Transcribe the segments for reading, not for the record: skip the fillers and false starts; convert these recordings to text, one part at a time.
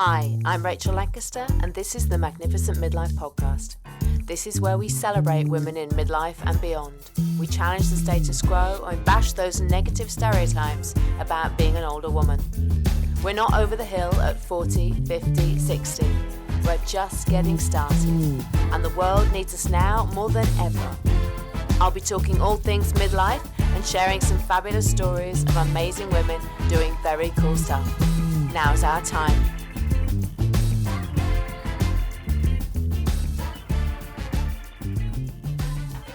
Hi, I'm Rachel Lancaster, and this is the Magnificent Midlife Podcast. This is where we celebrate women in midlife and beyond. We challenge the status quo and bash those negative stereotypes about being an older woman. We're not over the hill at 40, 50, 60. We're just getting started, and the world needs us now more than ever. I'll be talking all things midlife and sharing some fabulous stories of amazing women doing very cool stuff. Now's our time.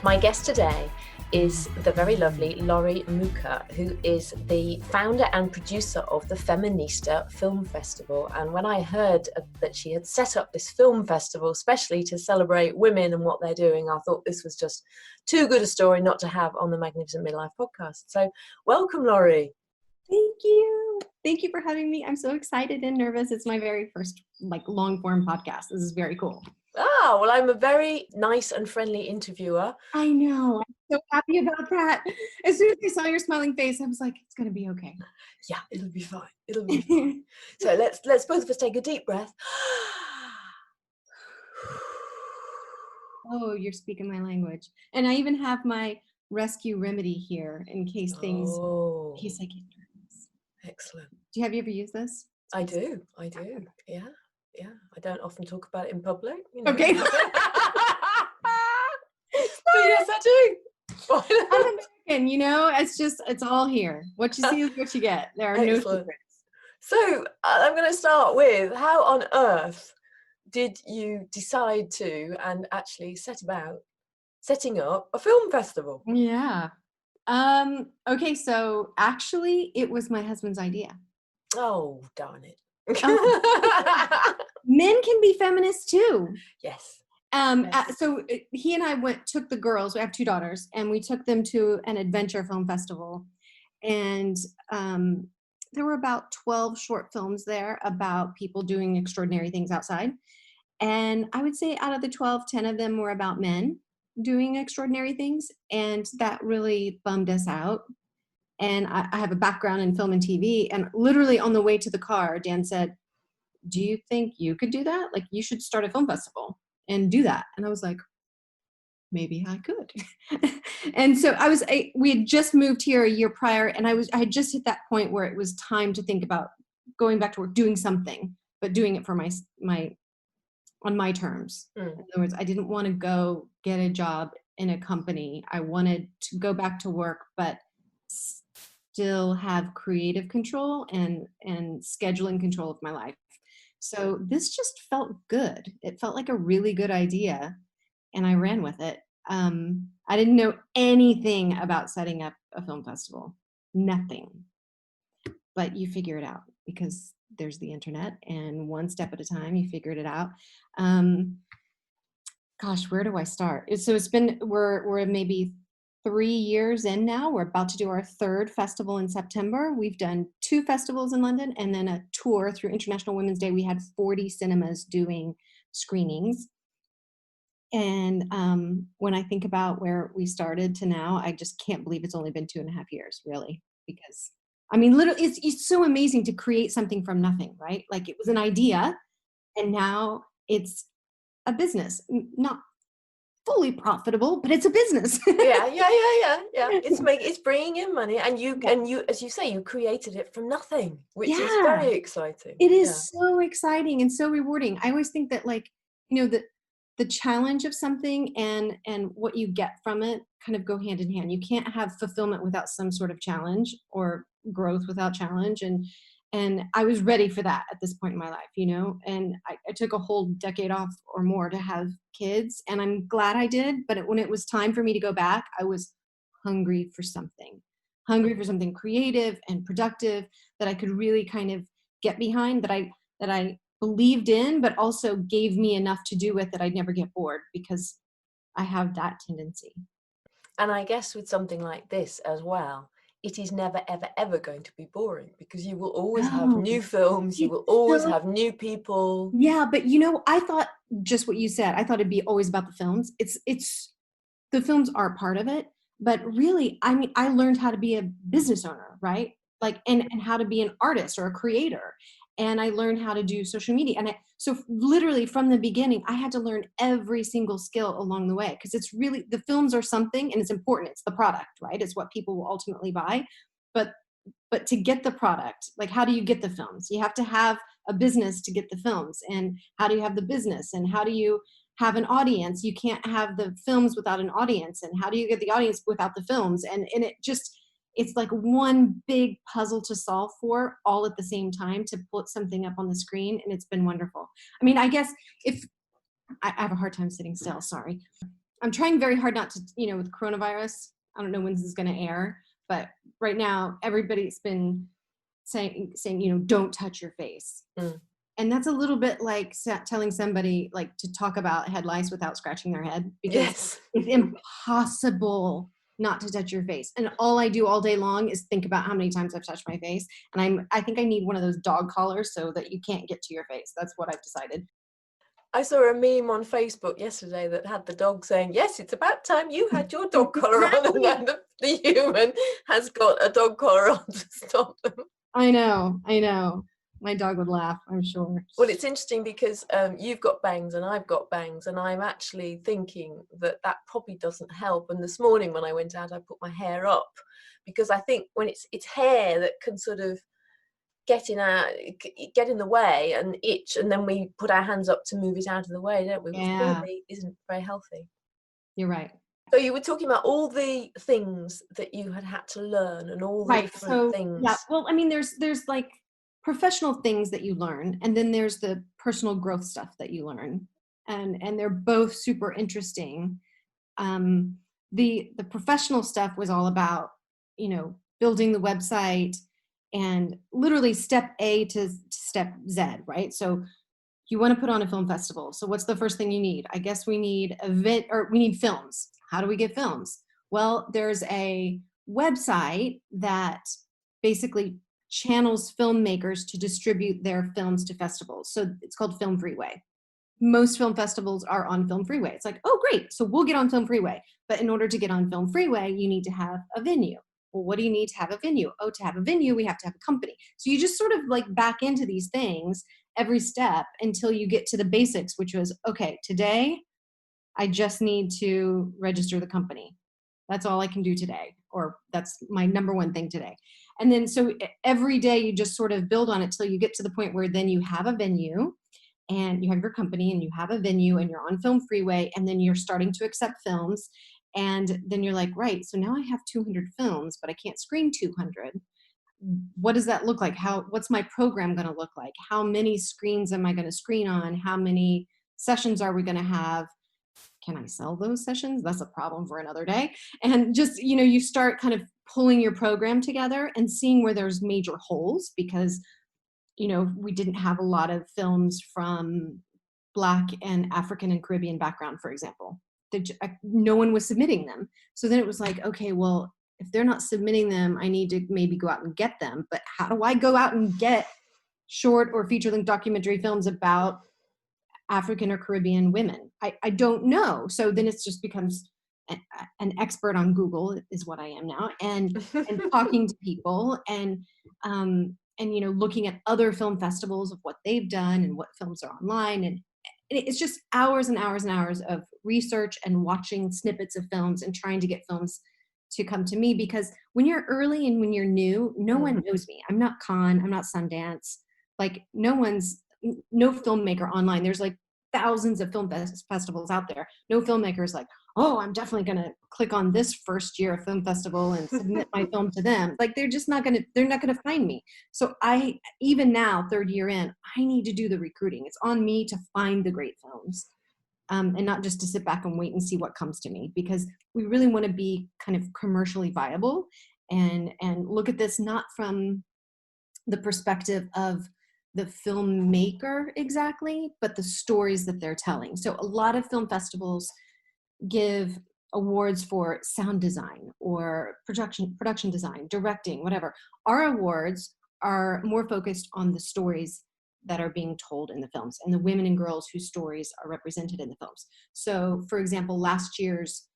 My guest today is the very lovely Laurie Mucha, who is the founder and producer of the Feminista Film Festival. And when I heard that she had set up this film festival, especially to celebrate women and what they're doing, I thought this was just too good a story not to have on the Magnificent Midlife Podcast. So welcome, Laurie. Thank you. Thank you for having me. I'm so excited and nervous. It's my very first long form podcast. This is very cool. Ah, well, I'm a very nice and friendly interviewer. I know. I'm so happy about that. As soon as I saw your smiling face, I was like, it's going to be okay. Yeah, it'll be fine. It'll be fine. So let's both of us take a deep breath. Oh, you're speaking my language. And I even have my rescue remedy here in case I get nervous. Excellent. Have you ever used this? I do. Yeah. I don't often talk about it in public. Okay. But yes, I do. I'm American, it's all here. What you see is what you get. There are no secrets. So I'm going to start with, how on earth did you decide to and actually set about setting up a film festival? Yeah. Okay, so actually it was my husband's idea. Oh, darn it. Men can be feminists too. Yes. So he and I took the girls, we have 2 daughters, and we took them to an adventure film festival. And there were about 12 short films there about people doing extraordinary things outside. And I would say out of the 12, 10 of them were about men doing extraordinary things. And that really bummed us out. And I have a background in film and TV. And literally on the way to the car, Dan said, do you think you could do that? Like, you should start a film festival and do that. And I was like, maybe I could. And so we had just moved here a year prior, and I had just hit that point where it was time to think about going back to work, doing something, but doing it for on my terms. In other words, I didn't want to go get a job in a company. I wanted to go back to work, but still have creative control and scheduling control of my life. So this just felt good. It felt like a really good idea, and I ran with it. I didn't know anything about setting up a film festival, nothing. But you figure it out because there's the internet, and one step at a time, you figured it out. Gosh, where do I start? So we're maybe 3 years in now. We're about to do our 3rd festival in September. We've done 2 festivals in London and then a tour through International Women's Day. We had 40 cinemas doing screenings. And when I think about where we started to now, I just can't believe it's only been 2.5 years, really. Because, literally, it's so amazing to create something from nothing, right? Like, it was an idea, and now it's a business. Not fully profitable, but it's a business. Yeah. It's bringing in money, and you, as you say, you created it from nothing, which is very exciting. It is so exciting and so rewarding. I always think that, the challenge of something and what you get from it kind of go hand in hand. You can't have fulfillment without some sort of challenge, or growth without challenge. And I was ready for that at this point in my life, and I took a whole decade off or more to have kids, and I'm glad I did. But when it was time for me to go back, I was hungry for something creative and productive that I could really kind of get behind, that I believed in, but also gave me enough to do with that I'd never get bored, because I have that tendency. And I guess with something like this as well, it is never, ever, ever going to be boring, because you will always have new films. You will always have new people. Yeah, but I thought just what you said. I thought it'd be always about the films. It's the films are part of it, but really, I learned how to be a business owner, right? And how to be an artist or a creator. and I learned how to do social media. And so literally from the beginning, I had to learn every single skill along the way, because it's really, the films are something and it's important. It's the product, right? It's what people will ultimately buy. But to get the product, like, how do you get the films? You have to have a business to get the films. And how do you have the business? And how do you have an audience? You can't have the films without an audience. And how do you get the audience without the films? And it's like one big puzzle to solve for, all at the same time, to put something up on the screen. And it's been wonderful. I mean, I guess if I have a hard time sitting still, sorry. I'm trying very hard not to, with coronavirus, I don't know when this is going to air, but right now everybody's been saying, don't touch your face. And that's a little bit like telling somebody like to talk about head lice without scratching their head, because it's impossible not to touch your face. And all I do all day long is think about how many times I've touched my face. And I think I need one of those dog collars so that you can't get to your face. That's what I've decided. I saw a meme on Facebook yesterday that had the dog saying, yes, it's about time you had your dog collar on, and then the human has got a dog collar on to stop them. I know. My dog would laugh, I'm sure. Well, it's interesting because you've got bangs and I've got bangs, and I'm actually thinking that probably doesn't help. And this morning when I went out, I put my hair up, because I think when it's hair that can sort of get in the way and itch, and then we put our hands up to move it out of the way, don't we? Which probably isn't very healthy. You're right. So you were talking about all the things that you had to learn, and all the different things. Yeah, well, I mean, there's like professional things that you learn, and then there's the personal growth stuff that you learn, and they're both super interesting. The professional stuff was all about, building the website, and literally step A to step Z, right? So you want to put on a film festival. So what's the first thing you need? I guess we need we need films. How do we get films? Well, there's a website that basically channels filmmakers to distribute their films to festivals. So it's called Film Freeway. Most film festivals are on Film Freeway. It's like, oh, great. So we'll get on Film Freeway. But in order to get on Film Freeway, you need to have a venue. Well, what do you need to have a venue? Oh, to have a venue, we have to have a company. So you just sort of like back into these things every step until you get to the basics, which was, okay, today I just need to register the company. That's all I can do today, or that's my number one thing today. And then so every day you just sort of build on it till you get to the point where then you have a venue and you have your company and you have a venue and you're on Film Freeway, and then you're starting to accept films. And then you're like, right, so now I have 200 films, but I can't screen 200. What does that look like? What's my program going to look like? How many screens am I going to screen on? How many sessions are we going to have? Can I sell those sessions? That's a problem for another day. And just, you start kind of pulling your program together and seeing where there's major holes, because, we didn't have a lot of films from Black and African and Caribbean background, for example. No one was submitting them. So then it was like, okay, well, if they're not submitting them, I need to maybe go out and get them. But how do I go out and get short or feature-length documentary films about African or Caribbean women? I don't know. So then it just becomes an expert on Google is what I am now, and talking to people and looking at other film festivals of what they've done and what films are online, and it's just hours and hours and hours of research and watching snippets of films and trying to get films to come to me, because when you're early and when you're new, no one knows me. I'm not Cannes, I'm not Sundance. Like no filmmaker online. There's like thousands of film festivals out there. No filmmaker is like, oh, I'm definitely going to click on this first year film festival and submit my film to them. Like they're not going to find me. So even now, third year in, I need to do the recruiting. It's on me to find the great films. And not just to sit back and wait and see what comes to me, because we really want to be kind of commercially viable and look at this not from the perspective of the filmmaker exactly, but the stories that they're telling. So a lot of film festivals give awards for sound design or production design, directing, whatever. Our awards are more focused on the stories that are being told in the films and the women and girls whose stories are represented in the films. So for example, last year's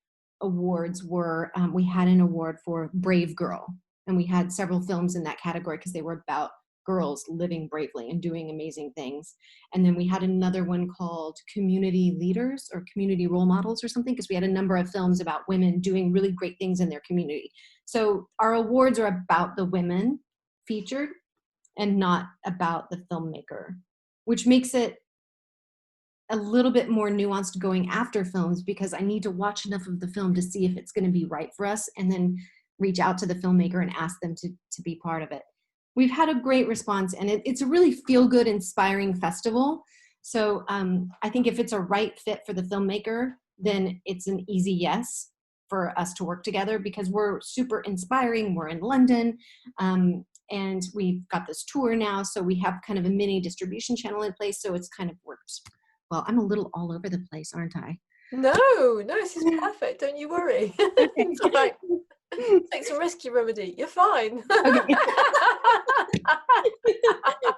awards were, we had an award for Brave Girl, and we had several films in that category because they were about girls living bravely and doing amazing things. And then we had another one called Community Leaders or Community Role Models or something, because we had a number of films about women doing really great things in their community. So our awards are about the women featured and not about the filmmaker, which makes it a little bit more nuanced going after films, because I need to watch enough of the film to see if it's going to be right for us, and then reach out to the filmmaker and ask them to be part of it. We've had a great response, and it's a really feel-good, inspiring festival. So I think if it's a right fit for the filmmaker, then it's an easy yes for us to work together, because we're super inspiring. We're in London, and we've got this tour now, so we have kind of a mini distribution channel in place, so it's kind of worked. Well, I'm a little all over the place, aren't I? No, this is perfect. Don't you worry. It's all right. Take some rescue remedy. You're fine. Okay.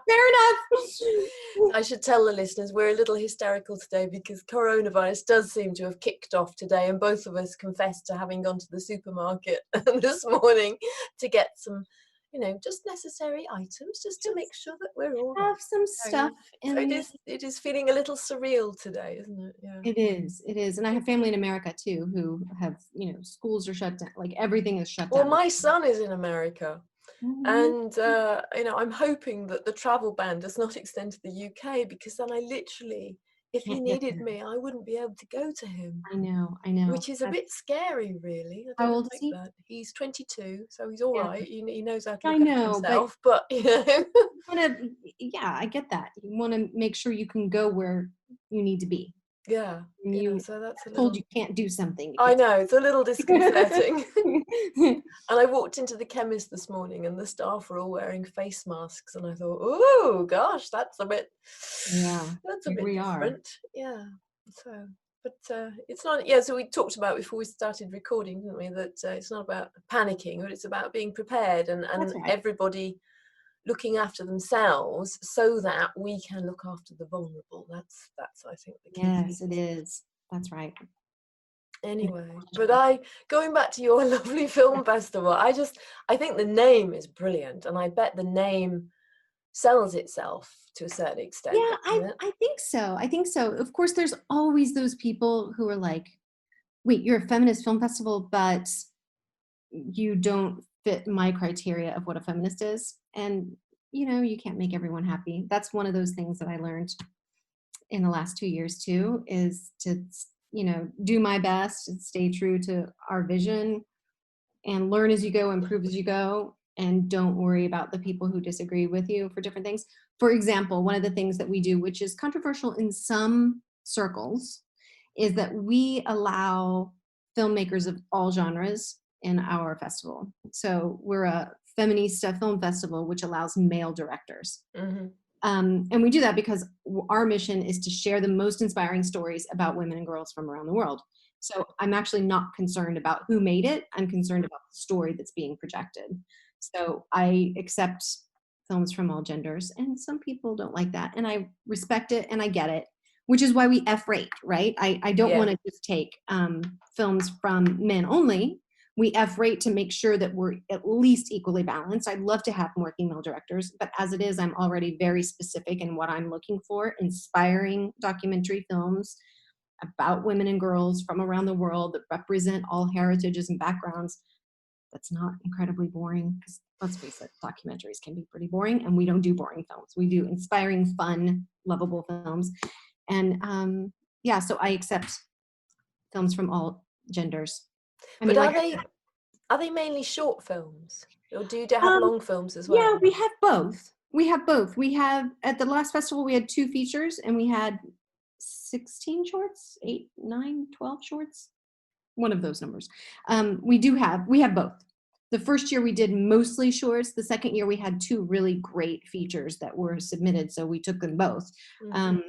Fair enough. I should tell the listeners we're a little hysterical today because coronavirus does seem to have kicked off today, and both of us confessed to having gone to the supermarket this morning to get some, just necessary items, just to make sure that we're all have some stuff in it is feeling a little surreal today, isn't it? Yeah. It is. And I have family in America too who have, schools are shut down, like everything is shut down. Well, my son is in America. And, I'm hoping that the travel ban does not extend to the UK, because then I literally, if he needed me, I wouldn't be able to go to him. I know. Which is a bit scary, really. How old is he? That. He's 22, so he's all right. He knows how to I look know, after himself, but I get that. You want to make sure you can go where you need to be. Yeah. So that's a little... told you can't do something. I know, it's a little disconcerting. And I walked into the chemist this morning, and the staff were all wearing face masks, and I thought, oh gosh, that's a bit different. Yeah. So, but it's not. Yeah. So we talked about before we started recording, didn't we? That it's not about panicking, but it's about being prepared and right. Everybody looking after themselves so that we can look after the vulnerable. That's I think the key. Yes, it is. That's right. Anyway, but going back to your lovely film festival, I think the name is brilliant, and I bet the name sells itself to a certain extent. Yeah, I think so. Of course, there's always those people who are like, wait, you're a feminist film festival, but you don't fit my criteria of what a feminist is. And, you can't make everyone happy. That's one of those things that I learned in the last 2 years too, is to, do my best and stay true to our vision and learn as you go, improve as you go, and don't worry about the people who disagree with you for different things. For example, one of the things that we do, which is controversial in some circles, is that we allow filmmakers of all genres in our festival. So we're a Feminista Film Festival, which allows male directors. Mm-hmm. And we do that because our mission is to share the most inspiring stories about women and girls from around the world. So I'm actually not concerned about who made it. I'm concerned about the story that's being projected. So I accept films from all genders, and some people don't like that. And I respect it and I get it, which is why we F-rate, right? I don't want to just take films from men only. We F-rate to make sure that we're at least equally balanced. I'd love to have more female directors, but as it is, I'm already very specific in what I'm looking for: inspiring documentary films about women and girls from around the world that represent all heritages and backgrounds. That's not incredibly boring, because let's face it, documentaries can be pretty boring, and we don't do boring films. We do inspiring, fun, lovable films. And so I accept films from all genders. But are they mainly short films, or do you have long films as well? Yeah, we have both. We have, at the last festival, we had 2 features, and we had 16 shorts, 8, 9, 12 shorts. One of those numbers. We have both. The first year we did mostly shorts. The second year we had 2 really great features that were submitted, so we took them both. Mm-hmm.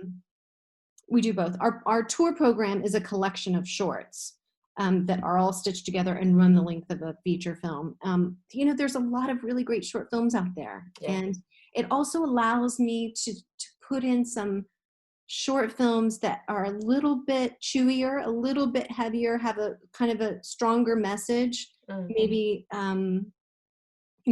We do both. Our tour program is a collection of shorts that are all stitched together and run the length of a feature film. There's a lot of really great short films out there. Yeah. And it also allows me to put in some short films that are a little bit chewier, a little bit heavier, have a kind of a stronger message. Mm-hmm. Maybe, I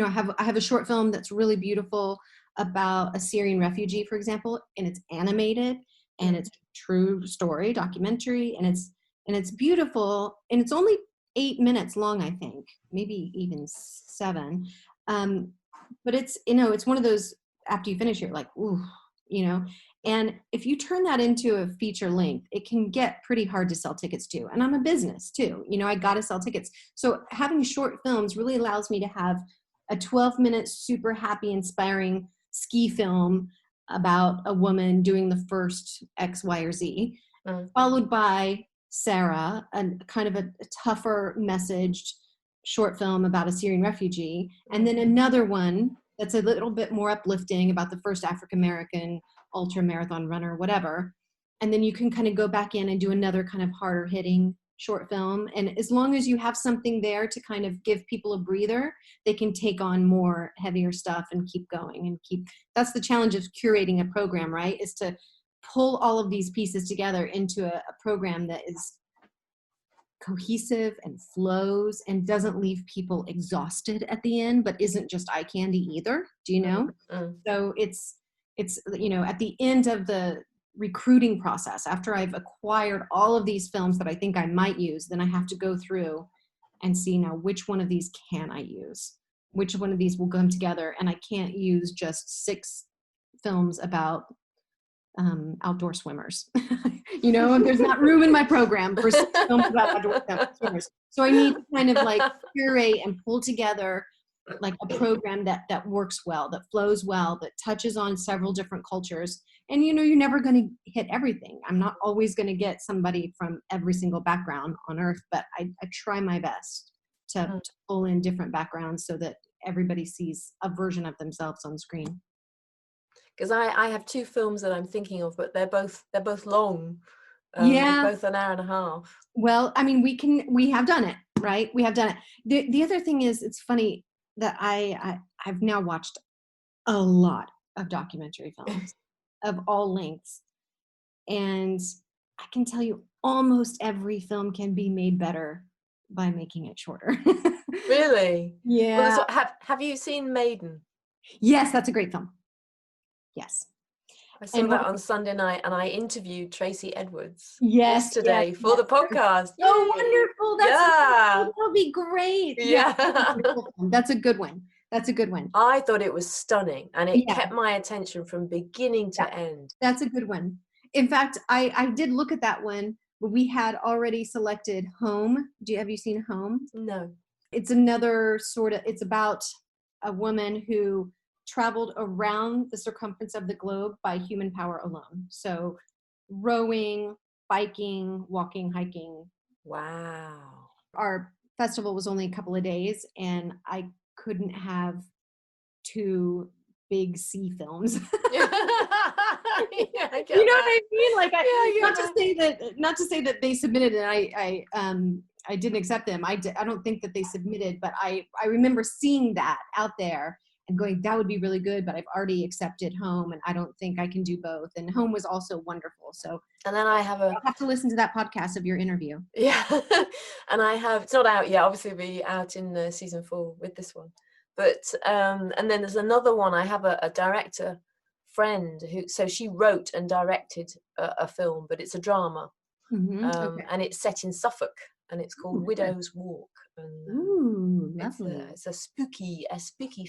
have a short film that's really beautiful about a Syrian refugee, for example, and it's animated and it's a true story, documentary, and it's beautiful, and it's only 8 minutes long, I think, maybe even 7. But it's, it's one of those, after you finish, you're like, ooh, and if you turn that into a feature length, it can get pretty hard to sell tickets to. And I'm a business too. I got to sell tickets. So having short films really allows me to have a 12-minute, super happy, inspiring ski film about a woman doing the first X, Y, or Z, followed by Sarah, a kind of a tougher messaged short film about a Syrian refugee, and then another one that's a little bit more uplifting about the first African-American ultra marathon runner, whatever. And then you can kind of go back in and do another kind of harder hitting short film. And as long as you have something there to kind of give people a breather, they can take on more heavier stuff and keep going and that's the challenge of curating a program, right? Is to pull all of these pieces together into a program that is cohesive and flows and doesn't leave people exhausted at the end, but isn't just eye candy either. Do you know? So it's at the end of the recruiting process, after I've acquired all of these films that I think I might use, then I have to go through and see now which one of these can I use, which one of these will come together, and I can't use just 6 films about outdoor swimmers. And there's not room in my program for films about outdoor swimmers. So I need to kind of like curate and pull together like a program that works well, that flows well, that touches on several different cultures. And you're never going to hit everything. I'm not always going to get somebody from every single background on earth, but I try my best to pull in different backgrounds so that everybody sees a version of themselves on screen. Because I have 2 films that I'm thinking of, but they're both long. Yeah, both an hour and a half. Well, I mean, we have done it, right? We have done it. The other thing is, it's funny that I've now watched a lot of documentary films of all lengths, and I can tell you almost every film can be made better by making it shorter. Really? Yeah. Well, have you seen Maiden? Yes, that's a great film. Yes. I saw that on Sunday night, and I interviewed Tracy Edwards yesterday for the podcast. Oh, wonderful. That'll be great. Yeah. That's a good one. That's a good one. I thought it was stunning, and it kept my attention from beginning to end. That's a good one. In fact, I did look at that one, but we had already selected Home. Have you seen Home? No. It's another it's about a woman who traveled around the circumference of the globe by human power alone. So rowing, biking, walking, hiking. Wow. Our festival was only a couple of days, and I couldn't have 2 big sea films. Yeah, I get you know that. what I mean? Like, not to say that they submitted and I didn't accept them. I don't think that they submitted, but I remember seeing that out there and going, that would be really good, but I've already accepted Home, and I don't think I can do both. And Home was also wonderful. So, and then I'll have to listen to that podcast of your interview. Yeah, and it's not out yet. Obviously, it'll be out in season 4 with this one. But and then there's another one. I have a director friend so she wrote and directed a film, but it's a drama, and it's set in Suffolk, and it's called Widow's Walk. And, ooh, lovely. It's a spooky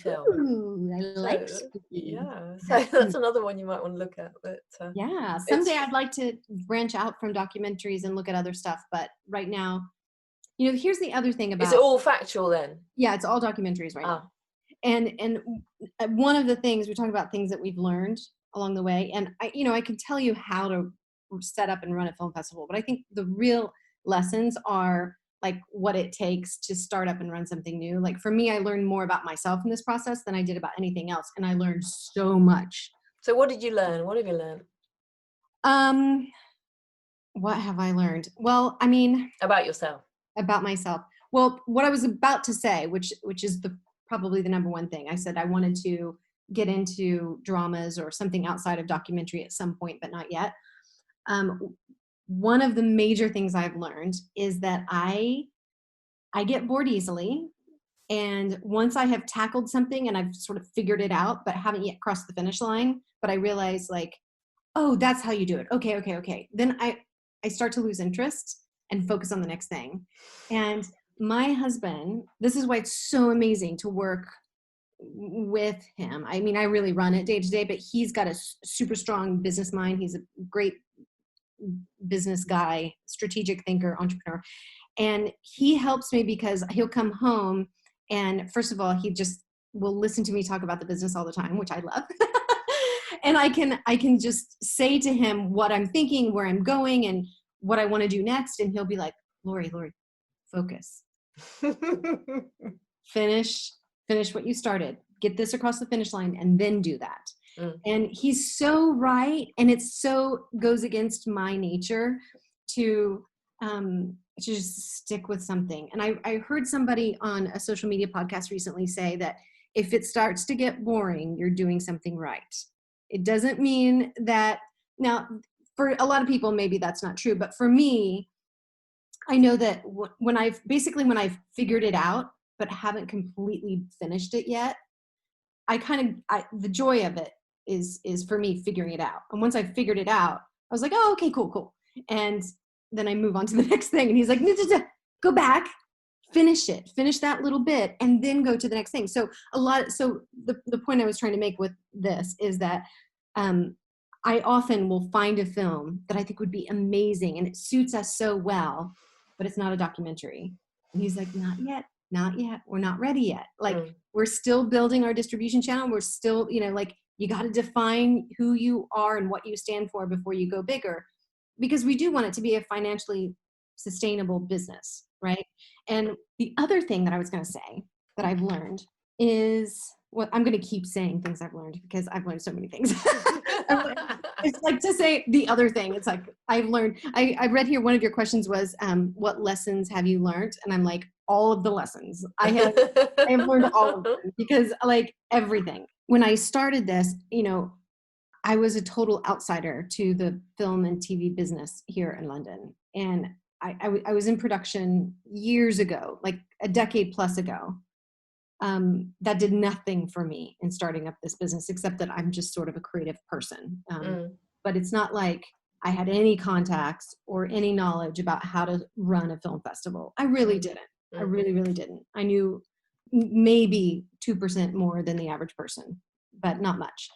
film. Ooh, I like spooky. Yeah, so that's another one you might want to look at. But yeah, someday I'd like to branch out from documentaries and look at other stuff. But right now, here's the other thing about. Is it all factual then? Yeah, it's all documentaries right now. And one of the things we talk about, things that we've learned along the way, and I can tell you how to set up and run a film festival, but I think the real lessons are like what it takes to start up and run something new. Like for me, I learned more about myself in this process than I did about anything else, and I learned so much. So what did you learn? What have you learned? What have I learned? Well, I mean, about yourself. About myself. Well, what I was about to say, which is probably the number one thing. I said I wanted to get into dramas or something outside of documentary at some point, but not yet. One of the major things I've learned is that I get bored easily, And once I have tackled something and I've sort of figured it out, but haven't yet crossed the finish line, but I realize like, oh, that's how you do it. Okay. Then I start to lose interest and focus on the next thing. And my husband, this is why it's so amazing to work with him. I mean, I really run it day to day, but he's got a super strong business mind. He's a great business guy, strategic thinker, entrepreneur. And he helps me because he'll come home and first of all, he just will listen to me talk about the business all the time, which I love. And I can just say to him what I'm thinking, where I'm going, and what I want to do next. And he'll be like, Laurie, focus. Finish what you started. Get this across the finish line and then do that. And he's so right. And it so goes against my nature to just stick with something. And I heard somebody on a social media podcast recently say that if it starts to get boring, you're doing something right. It doesn't mean that, now for a lot of people, maybe that's not true. But for me, I know that when I've figured it out, but haven't completely finished it yet, the joy of it is for me figuring it out. And once I figured it out, I was like, oh, okay, cool. And then I move on to the next thing. And he's like, no, go back, finish that little bit, and then go to the next thing. So the point I was trying to make with this is that I often will find a film that I think would be amazing and it suits us so well, but it's not a documentary. And he's like, not yet. We're not ready yet. Like we're still building our distribution channel. We're still, like you got to define who you are and what you stand for before you go bigger, because we do want it to be a financially sustainable business, right? And the other thing that I was going to say that I've learned is, well, I'm going to keep saying things I've learned because I've learned so many things. It's like to say the other thing. It's like I've learned. I read here one of your questions was, what lessons have you learned? And I'm like, all of the lessons. I have learned all of them, because like everything. When I started this, I was a total outsider to the film and TV business here in London. And I was in production years ago, like a decade plus ago. That did nothing for me in starting up this business, except that I'm just sort of a creative person. But it's not like I had any contacts or any knowledge about how to run a film festival. I really didn't. I really, really didn't. I knew maybe 2% more than the average person, but not much.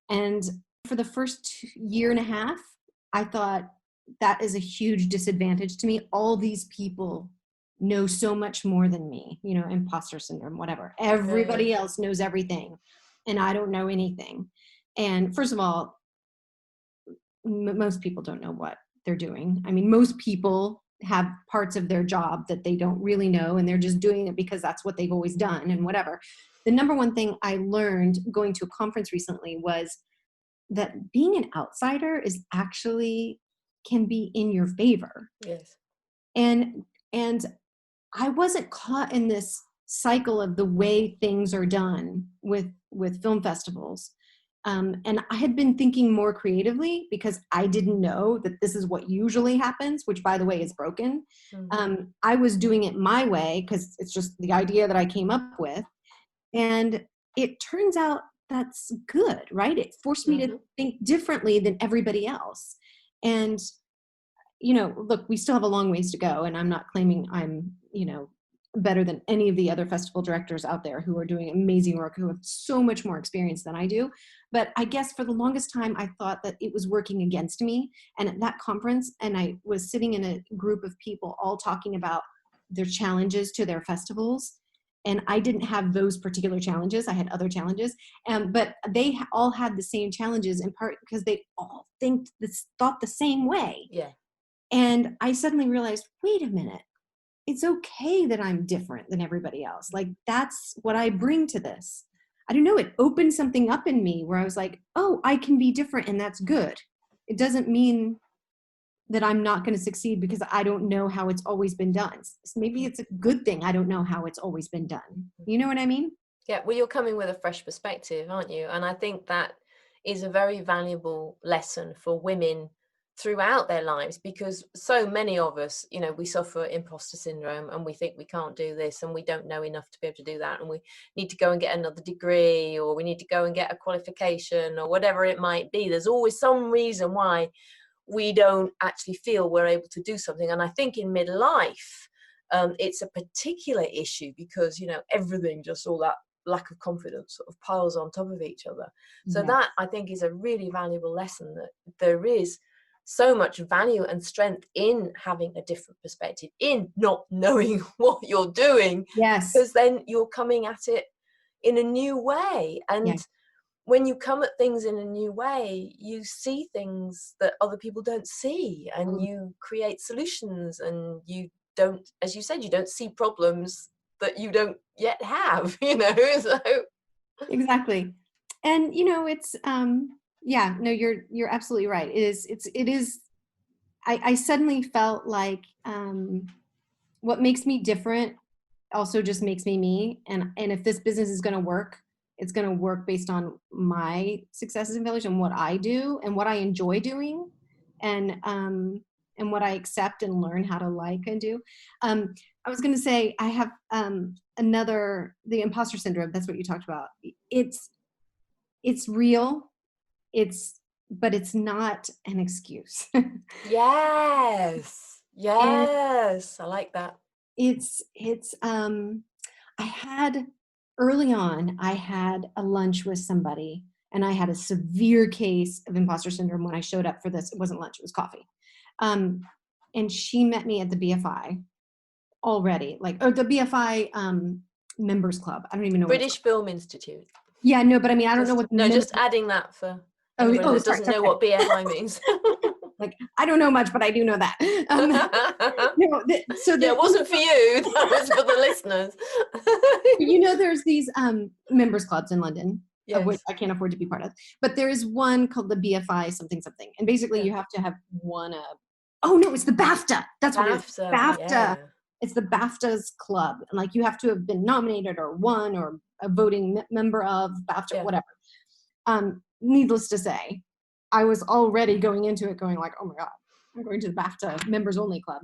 And for the first year and a half, I thought that is a huge disadvantage to me. All these people know so much more than me, imposter syndrome, whatever. Everybody else knows everything and I don't know anything. And first of all, most people don't know what they're doing. I mean, most people have parts of their job that they don't really know, and they're just doing it because that's what they've always done and whatever. The number one thing I learned going to a conference recently was that being an outsider can be in your favor. Yes. And I wasn't caught in this cycle of the way things are done with film festivals. And I had been thinking more creatively because I didn't know that this is what usually happens, which by the way is broken. I was doing it my way because it's just the idea that I came up with. And it turns out that's good, right? It forced me to think differently than everybody else. And, look, we still have a long ways to go. And I'm not claiming I'm, better than any of the other festival directors out there who are doing amazing work, who have so much more experience than I do. But I guess for the longest time, I thought that it was working against me. And at that conference, and I was sitting in a group of people all talking about their challenges to their festivals. And I didn't have those particular challenges. I had other challenges. But they all had the same challenges, in part because they all thought the same way. Yeah. And I suddenly realized, wait a minute. It's okay that I'm different than everybody else. Like, that's what I bring to this. I don't know. It opened something up in me where I was like, oh, I can be different, and that's good. It doesn't mean that I'm not going to succeed because I don't know how it's always been done. Maybe it's a good thing I don't know how it's always been done. You know what I mean? Yeah, well, you're coming with a fresh perspective, aren't you? And I think that is a very valuable lesson for women throughout their lives, because so many of us, you know, we suffer imposter syndrome and we think we can't do this and we don't know enough to be able to do that, and we need to go and get another degree, or we need to go and get a qualification, or whatever it might be. There's always some reason why we don't actually feel we're able to do something. And I think in midlife, it's a particular issue because, you know, everything, just all that lack of confidence sort of piles on top of each other. So that, I think, is a really valuable lesson, that there is so much value and strength in having a different perspective, in not knowing what you're doing. Yes. Because then you're coming at it in a new way. And when you come at things in a new way, you see things that other people don't see, and you create solutions, and you don't, as you said, you don't see problems that you don't yet have, you know. So Exactly. And, you know, it's, yeah, no, you're absolutely right. It is, I suddenly felt like, what makes me different also just makes me me. And if this business is going to work, it's going to work based on my successes and failures and what I do and what I enjoy doing, and what I accept and learn how to like and do. I was going to say, I have the imposter syndrome. That's what you talked about. It's real. But it's not an excuse. yes, I like that. Early on, I had a lunch with somebody, and I had a severe case of imposter syndrome when I showed up for this. It wasn't lunch, it was coffee. And she met me at the BFI already, or the BFI members club. I don't even know British Film Institute. Yeah, no, but I mean, I don't know what. Just adding that for anyone that doesn't know what BFI means. Like, I don't know much, but I do know that. It wasn't for you. That was for the listeners. You know, there's these members clubs in London, of which I can't afford to be part of. But there is one called the BFI something. And basically you have to have won it's the BAFTA. That's what it is. BAFTA. Yeah. It's the BAFTA's club. And like, you have to have been nominated or won or a voting member of BAFTA, whatever. Needless to say, I was already going into it going like, oh my God, I'm going to the BAFTA members only club.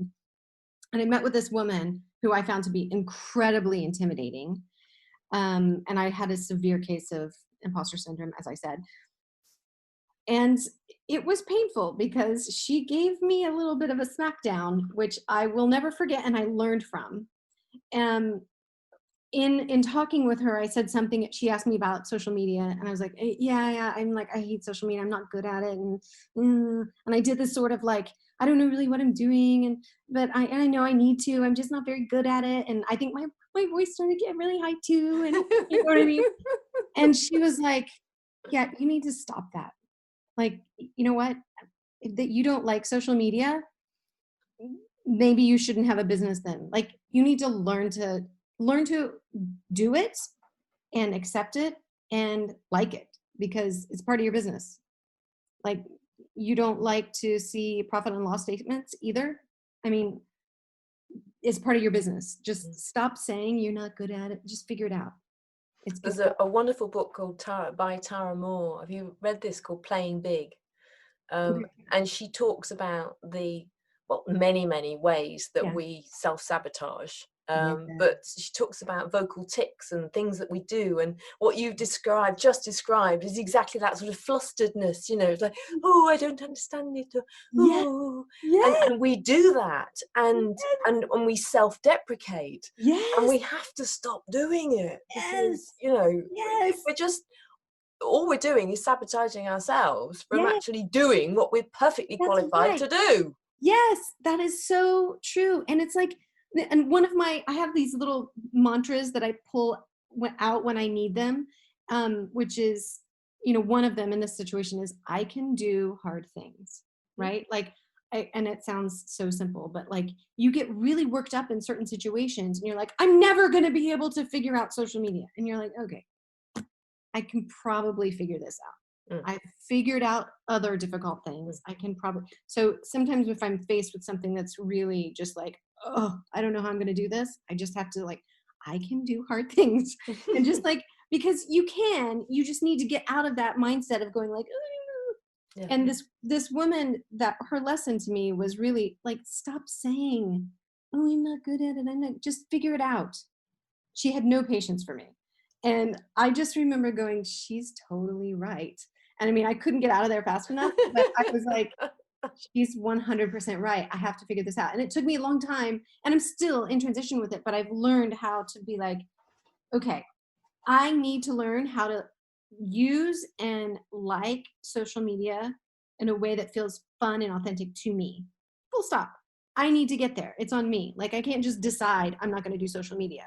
And I met with this woman who I found to be incredibly intimidating. And I had a severe case of imposter syndrome, as I said. And it was painful because she gave me a little bit of a smackdown, which I will never forget and I learned from. In talking with her, I said something, she asked me about social media, and I was like, yeah, I'm like, I hate social media, I'm not good at it, and I did this sort of like, I don't know really what I'm doing, but I know I need to, I'm just not very good at it, and I think my voice started to get really high too, and you know what I mean? And she was like, yeah, you need to stop that. Like, you know what? That you don't like social media, maybe you shouldn't have a business then. Like, you need to learn to do it and accept it and like it, because it's part of your business. Like, you don't like to see profit and loss statements either. I mean, it's part of your business. Just stop saying you're not good at it. Just figure it out. There's a wonderful book called by Tara Moore. Have you read this, called Playing Big? And she talks about the many ways that we self-sabotage. But she talks about vocal tics and things that we do, and what you've described is exactly that sort of flusteredness, you know. It's like, oh, I don't understand it, or, oh, and we do that, and we self-deprecate, and we have to stop doing it, because you know, we're just, all we're doing is sabotaging ourselves from actually doing what we're perfectly qualified to do. Yes, that is so true. And it's like, and I have these little mantras that I pull out when I need them, which is, you know, one of them in this situation is, I can do hard things, right? Like, and it sounds so simple, but like, you get really worked up in certain situations and you're like, I'm never going to be able to figure out social media. And you're like, okay, I can probably figure this out. I've figured out other difficult things. I can probably, so sometimes if I'm faced with something that's really just like, oh, I don't know how I'm going to do this, I just have to like, I can do hard things. And just like, because you just need to get out of that mindset of going like, Yeah. And this woman, that her lesson to me was really like, stop saying, oh, I'm not good at it, I'm not, just figure it out. She had no patience for me. And I just remember going, she's totally right. And I mean, I couldn't get out of there fast enough, but I was like, she's 100% right. I have to figure this out. And it took me a long time, and I'm still in transition with it, but I've learned how to be like, okay, I need to learn how to use and like social media in a way that feels fun and authentic to me. Full stop. I need to get there. It's on me. Like, I can't just decide I'm not going to do social media.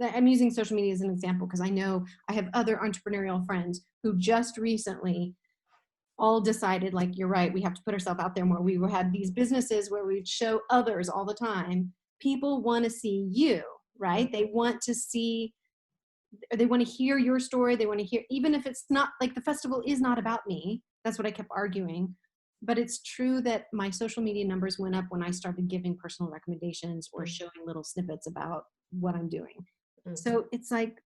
I'm using social media as an example because I know I have other entrepreneurial friends who just recently all decided, like, you're right, we have to put ourselves out there more. We had these businesses where we'd show others all the time. People want to see you, right? They want to see, they want to hear your story. They want to hear, even if it's not, like, the festival is not about me. That's what I kept arguing. But it's true that my social media numbers went up when I started giving personal recommendations or showing little snippets about what I'm doing. So it's like,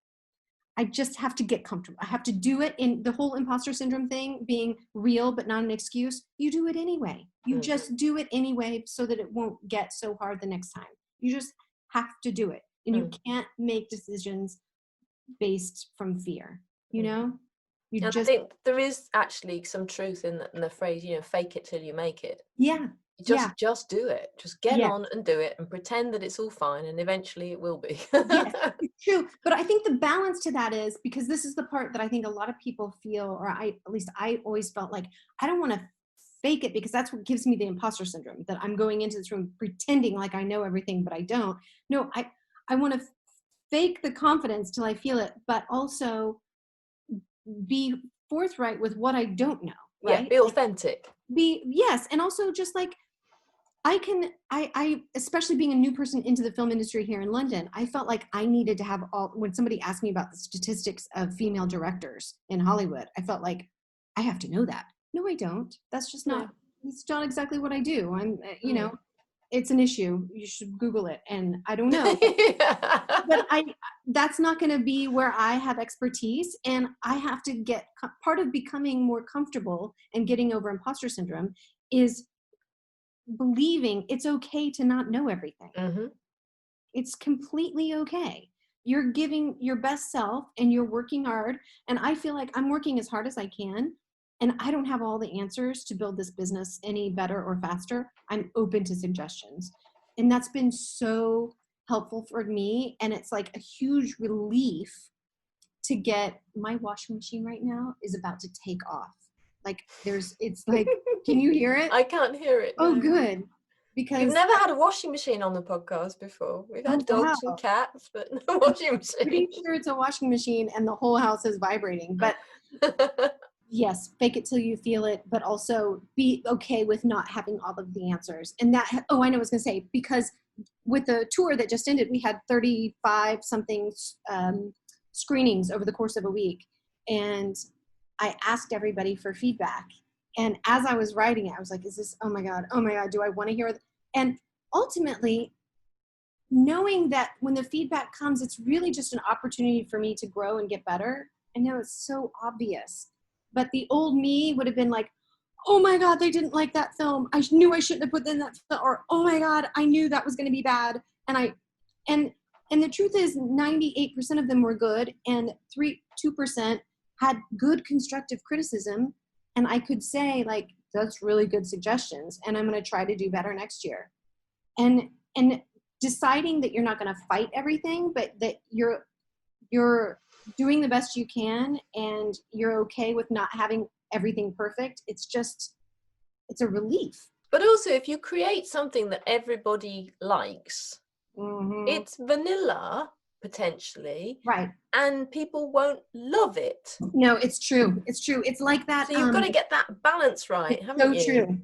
I just have to get comfortable. I have to do it. In the whole imposter syndrome thing being real, but not an excuse. You do it anyway. You just do it anyway so that it won't get so hard the next time. You just have to do it. And you can't make decisions based from fear, you know? You And just, I think there is actually some truth in the phrase, you know, fake it till you make it. yeah. Just do it. Just get on and do it and pretend that it's all fine, and eventually it will be. Yes, it's true. But I think the balance to that is, because this is the part that I think a lot of people feel, or at least I always felt like, I don't want to fake it because that's what gives me the imposter syndrome, that I'm going into this room pretending like I know everything, but I don't. No, I want to fake the confidence till I feel it, but also be forthright with what I don't know, right? Yeah, be authentic. Yes. And also just like, I especially being a new person into the film industry here in London, I felt like I needed to have when somebody asked me about the statistics of female directors in Hollywood, I felt like I have to know that. No, I don't. That's just not, it's not exactly what I do. I'm, you know, it's an issue. You should Google it. And I don't know, but that's not going to be where I have expertise. And I have to get, part of becoming more comfortable and getting over imposter syndrome is believing it's okay to not know everything. It's completely okay. You're giving your best self and you're working hard. And I feel like I'm working as hard as I can. And I don't have all the answers to build this business any better or faster. I'm open to suggestions. And that's been so helpful for me. And it's like a huge relief to get, my washing machine right now is about to take off. Like it's like, can you hear it? I can't hear it. Oh, no. good. Because we've never had a washing machine on the podcast before. We've had dogs and cats, but no washing machine. I'm pretty sure it's a washing machine and the whole house is vibrating. But yes, fake it till you feel it, but also be okay with not having all of the answers. And that, I know what I was going to say, because with the tour that just ended, we had 35 something screenings over the course of a week. And I asked everybody for feedback. And as I was writing it, I was like, is this, oh my God, do I want to hear it? And ultimately, knowing that when the feedback comes, it's really just an opportunity for me to grow and get better. I know it's so obvious, but the old me would have been like, oh my God, they didn't like that film. I knew I shouldn't have put in that film. Or, oh my God, I knew that was going to be bad. And the truth is 98% of them were good, and 2% had good constructive criticism. And I could say, like, that's really good suggestions, and I'm going to try to do better next year. And deciding that you're not going to fight everything, but that you're doing the best you can, and you're okay with not having everything perfect. It's a relief. But also, if you create something that everybody likes, it's vanilla, potentially. Right. And people won't love it. No, it's true. It's true. It's like that. So you've got to get that balance right, haven't you? So true.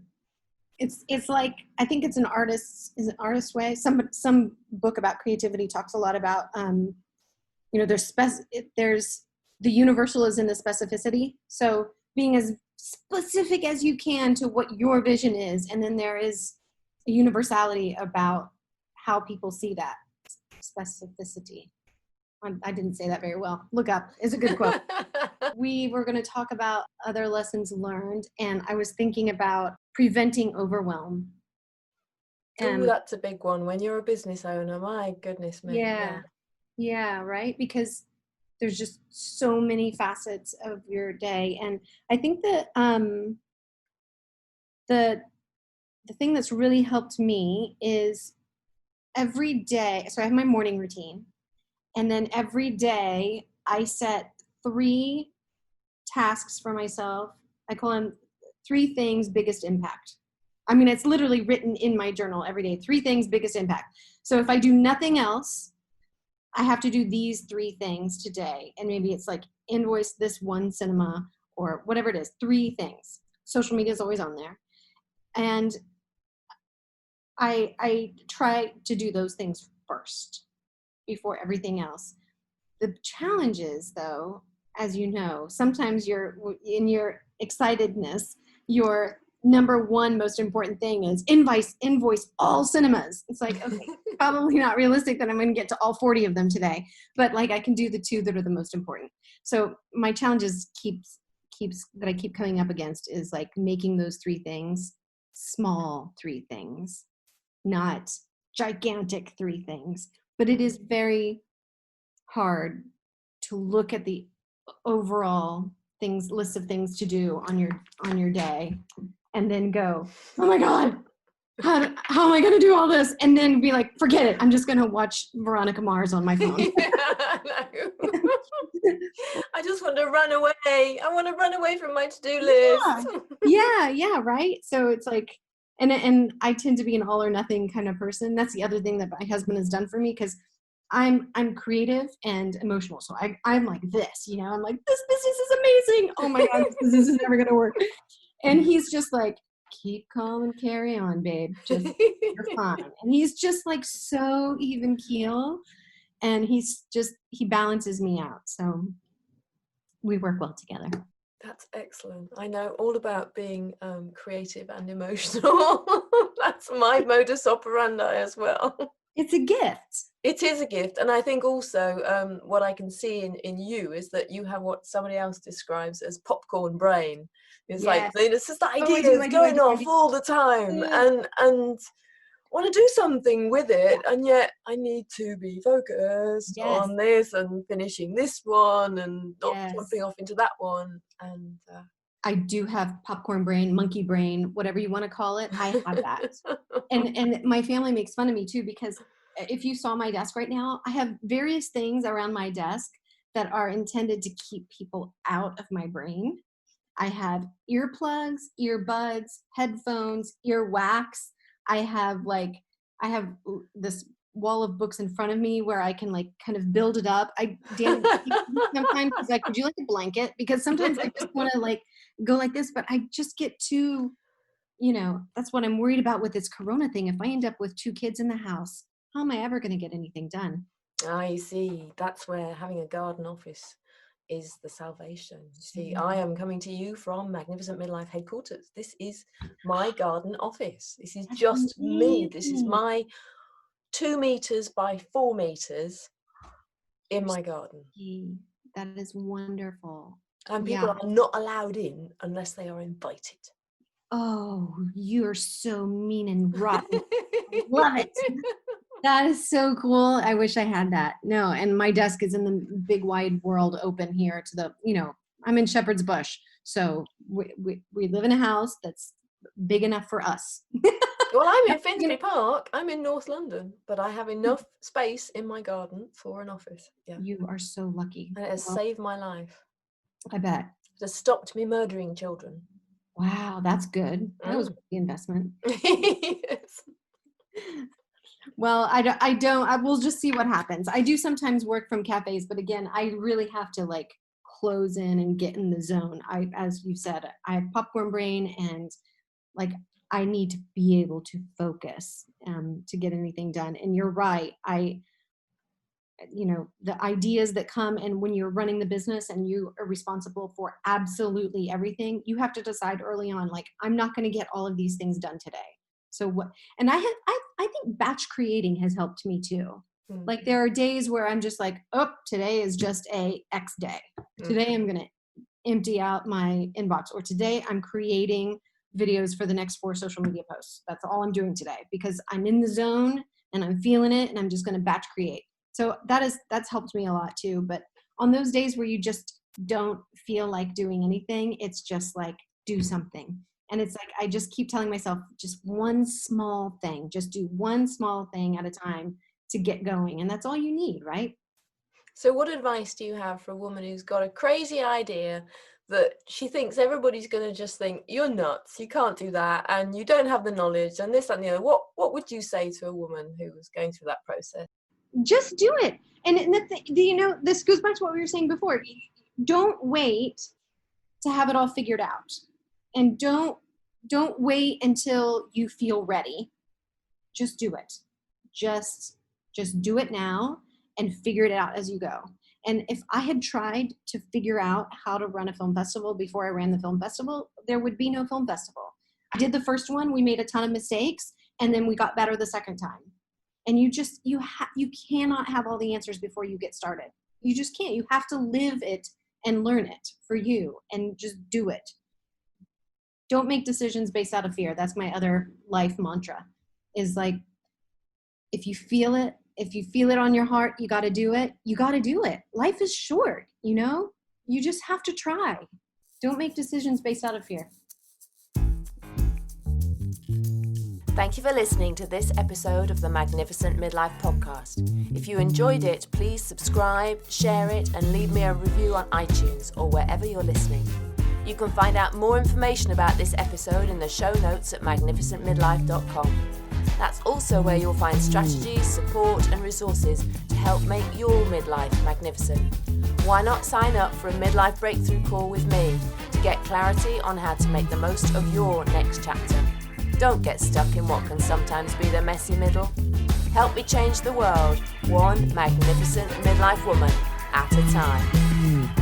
It's like, I think it's an artist's way. Some book about creativity talks a lot about, there's the universal is in the specificity. So being as specific as you can to what your vision is. And then there is a universality about how people see that specificity. I didn't say that very well. Look up. It's a good quote. We were going to talk about other lessons learned, and I was thinking about preventing overwhelm. Oh, that's a big one. When you're a business owner, my goodness me. Yeah, right? Because there's just so many facets of your day. And I think that the thing that's really helped me is every day. So I have my morning routine. And then every day I set 3 tasks for myself. I call them 3 things biggest impact. I mean, it's literally written in my journal every day, 3 things biggest impact. So if I do nothing else, I have to do these 3 things today. And maybe it's like invoice this one cinema or whatever it is, 3 things. Social media is always on there. And I try to do those things first before everything else. The challenge is, though, as you know, sometimes you're in your excitedness, your number one most important thing is invoice all cinemas. It's like, okay, probably not realistic that I'm going to get to all 40 of them today, but like I can do the 2 that are the most important. So my challenges that I keep coming up against is like making those 3 things small 3 things, not gigantic 3 things. But it is very hard to look at the overall list of things to do on your day and then go, oh my God, how am I going to do all this? And then be like, forget it. I'm just going to watch Veronica Mars on my phone. I just want to run away. I want to run away from my to-do list. Yeah, right. So it's like, and I tend to be an all or nothing kind of person. That's the other thing that my husband has done for me, because I'm creative and emotional. So I'm like this, I'm like, this business is amazing. Oh my God, this business is never going to work. And he's just like, keep calm and carry on, babe. Just, you're fine. And he's just like so even keel. And he balances me out. So we work well together. That's excellent. I know all about being creative and emotional. That's my modus operandi as well. It's a gift. It is a gift. And I think also what I can see in you is that you have what somebody else describes as popcorn brain. It's like, it's just ideas going off all the time. And want to do something with it, and yet I need to be focused on this and finishing this one and not jumping off into that one. And I do have popcorn brain, monkey brain, whatever you want to call it. I have that. and my family makes fun of me too, because if you saw my desk right now, I have various things around my desk that are intended to keep people out of my brain. I have earplugs, earbuds, headphones, earwax. I have this wall of books in front of me where I can like kind of build it up. Dan sometimes he's like, would you like a blanket? Because sometimes I just want to like go like this, but I just get too, that's what I'm worried about with this Corona thing. If I end up with 2 kids in the house, how am I ever going to get anything done? I see. That's where having a garden office is the salvation. See, I am coming to you from Magnificent Midlife headquarters. This is my garden office. This is just me. This is my 2 meters by 4 meters in my garden. That is wonderful. And people are not allowed in unless they are invited. Oh, you're so mean and rotten. Love it. That is so cool. I wish I had that. No, and my desk is in the big wide world open here to the, I'm in Shepherd's Bush. So we live in a house that's big enough for us. Well, I'm in Finsbury Park. I'm in North London, but I have enough space in my garden for an office. Yeah. You are so lucky. And it has saved my life. I bet. It has stopped me murdering children. Wow, that's good. That was the investment. Yes. Well, we'll just see what happens. I do sometimes work from cafes, but again, I really have to like close in and get in the zone. As you said, I have popcorn brain, and like I need to be able to focus to get anything done. And you're right. The ideas that come, and when you're running the business and you are responsible for absolutely everything, you have to decide early on, like, I'm not going to get all of these things done today. So what, and I think batch creating has helped me too. Like there are days where I'm just like, oh, today is just a X day. Today I'm going to empty out my inbox, or today I'm creating videos for the next 4 social media posts. That's all I'm doing today because I'm in the zone and I'm feeling it and I'm just going to batch create. So that's helped me a lot too. But on those days where you just don't feel like doing anything, it's just like, do something. And it's like, I just keep telling myself just one small thing, just do one small thing at a time to get going. And that's all you need, right? So what advice do you have for a woman who's got a crazy idea that she thinks everybody's going to just think, you're nuts, you can't do that, and you don't have the knowledge, and this and the other? What would you say to a woman who was going through that process? Just do it. And this goes back to what we were saying before. Don't wait to have it all figured out. And don't wait until you feel ready. Just do it. Just do it now and figure it out as you go. And if I had tried to figure out how to run a film festival before I ran the film festival, there would be no film festival. I did the first one, we made a ton of mistakes, and then we got better the second time. And you cannot have all the answers before you get started. You just can't. You have to live it and learn it for you and just do it. Don't make decisions based out of fear. That's my other life mantra, is like, if you feel it on your heart, you got to do it. You got to do it. Life is short, you just have to try. Don't make decisions based out of fear. Thank you for listening to this episode of the Magnificent Midlife Podcast. If you enjoyed it, please subscribe, share it, and leave me a review on iTunes or wherever you're listening. You can find out more information about this episode in the show notes at magnificentmidlife.com. That's also where you'll find strategies, support, and resources to help make your midlife magnificent. Why not sign up for a midlife breakthrough call with me to get clarity on how to make the most of your next chapter? Don't get stuck in what can sometimes be the messy middle. Help me change the world, one magnificent midlife woman at a time.